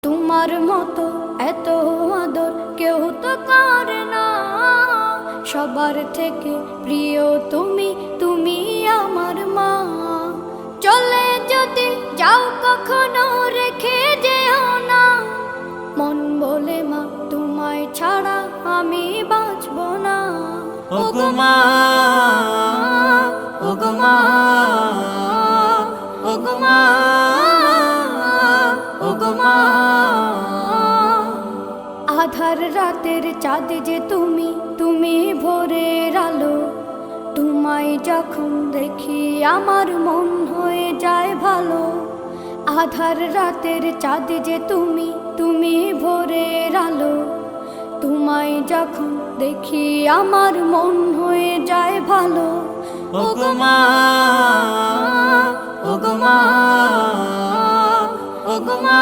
তোমার মতো এত আদর কেউ তো করে না। সবার থেকে প্রিয় তুমি, তুমি আমার মা। চলে যদি যাও কখনো রেখে যেও না, মন বলে মা তোমায় ছাড়া আমি বাঁচব না। ওগো মা, ওগো মা, ওগো মা, ওগো মা। আধার রাতের চাঁদ যে তুমি, তুমি ভোরের আলো। তোমায় যখন দেখি আমার মন হয়ে যায় ভালো। আধার রাতের চাঁদ যে তুমি, তুমি ভোরের আলো। তোমায় যখন দেখি আমার মন হয়ে যায় ভালো। ওগো মা, ওগো মা, ওগো মা।